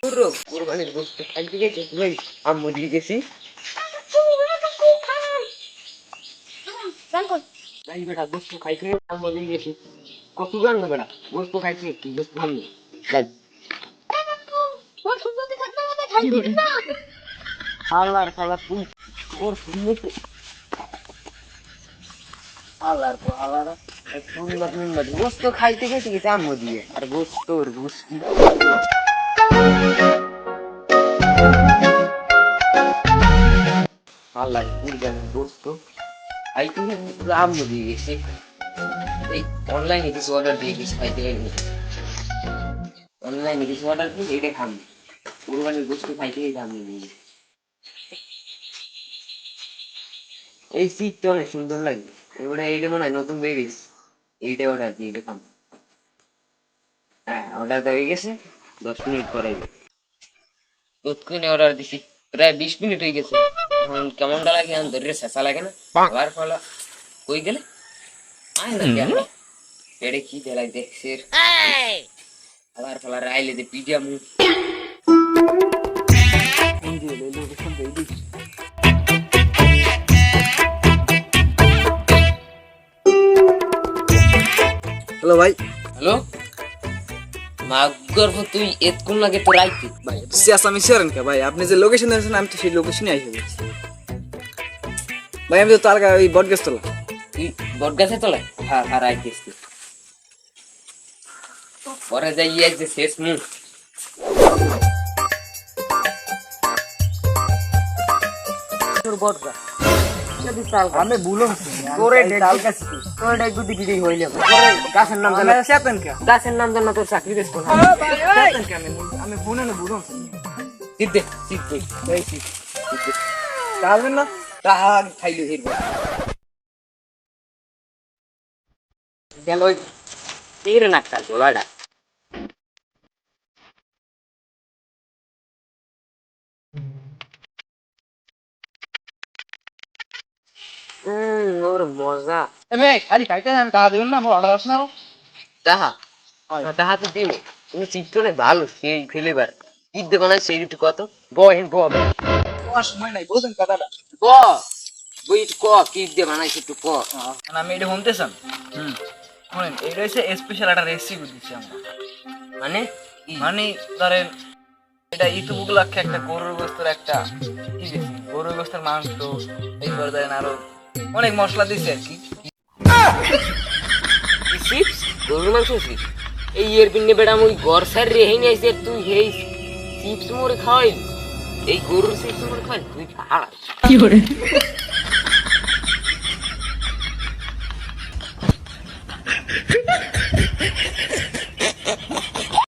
কোরবানির গোশত খাইতে গেছে ভাই, আম্মু দিয়ে গেছি। ভাই বেটা গোশত খাইতে আম্মু দিয়ে গেছি। কত গান না বেটা, গোশত খাইতে কি গোশত ভালো ভাই। আল্লাহর খালা তুই ওর শুনতে আল্লাহর আল্লাহর সুন্দর সুন্দর গোশত খাইতে খাইতে গেছে আম্মু দিয়ে। আর গোশত ওর গোশত আল্লাহ কুরবানির গোশত খাইতে খাইতে আম্মু দিয়ে গেছে। এই অনলাইনে কিছু অর্ডার দিয়ে গেছি খাইতে খাইতে। অনলাইনে কিছু অর্ডার দিয়ে এটা খাবি, কুরবানির গোশত খাইতে খাইতে আম্মু দিয়ে গেছে। এই শীতটা অনেক সুন্দর লাগে। এবারে এইটা মনে হয় নতুন বেরিয়েছে, এইটা অর্ডার দিয়ে এটা খাবো। হ্যাঁ অর্ডার হয়ে গেছে, 10 মিনিট পরে তৎক্ষণে অর্ডার দিছি, প্রায় 20 মিনিট হয়ে গেছে। এখন কেমনটা লাগে এখন ধরে শেষা লাগে না। আবার ফলা কই গেলে আয় না কেন পেড়ে কি দেলাই দেখছে। আবার ফলা রাইলে যে পিজা মু হ্যালো ভাই। হ্যালো মাগর তুই এতক্ষণ লাগে তো রাইতে ভাই সিয়াস আমি শিওরেন কে ভাই, আপনি যে লোকেশন দিয়েছেন আমি তো সেই লোকেশনে আইসা গেছি ভাই। আমি তো তার ওই বটগাছ তোলা। তুই বটগাছে তোলায়? হ্যাঁ হ্যাঁ রাইতেছি। পরে যাই যে শেষ মুখ বটগাছ আমি ভুলো তোরে তোরে গুদি গিরি হইলাম। গাছের নাম জানা, সেতেন কে গাছের নাম জানা তোর চাকরি দেশ কোন? সেতেন কে আমি ফোনে না ভুলো সিট দে সিট দে এই সিট দে কালবেন না তাহা খাইলো হিরবো গেল ওই তীর নাকটা গোলাটা। ওর মজা এমে খালি খাইতে আমি টাকা দিবেন না, আমার অর্ডার আছে না। তাহা তাহা তো দিব। তুমি চিত্রনে ভালো সেই ফেলেবার ঈদ দেবো না সেই একটু কত বহেন ব তোমার সময় নাই বুঝেন কথাটা। ব বই ক কি দিয়ে বানাইছি একটু ক। আমি এটা শুনতেছেন। শুনেন এটা হচ্ছে স্পেশাল একটা রেসিপি দিচ্ছি আমরা। মানে মানে ধরেন এটা ইউটিউব উপলক্ষে একটা গরুর গোস্তের একটা কি দিচ্ছি, গরুর গোস্তের মাংস, এইবার ধরেন আরো অনেক মশলা দিচ্ছে আর কি। চিপস গরুর মাংস চিপস এই এর পিন্নে বেড়া মুই ঘর সার রেহে নিয়ে আসি তুই এই চিপস মোরে খাওয়াই এই গরুর চিপস মোরে খাওয়াই তুই ভাড়া কি করে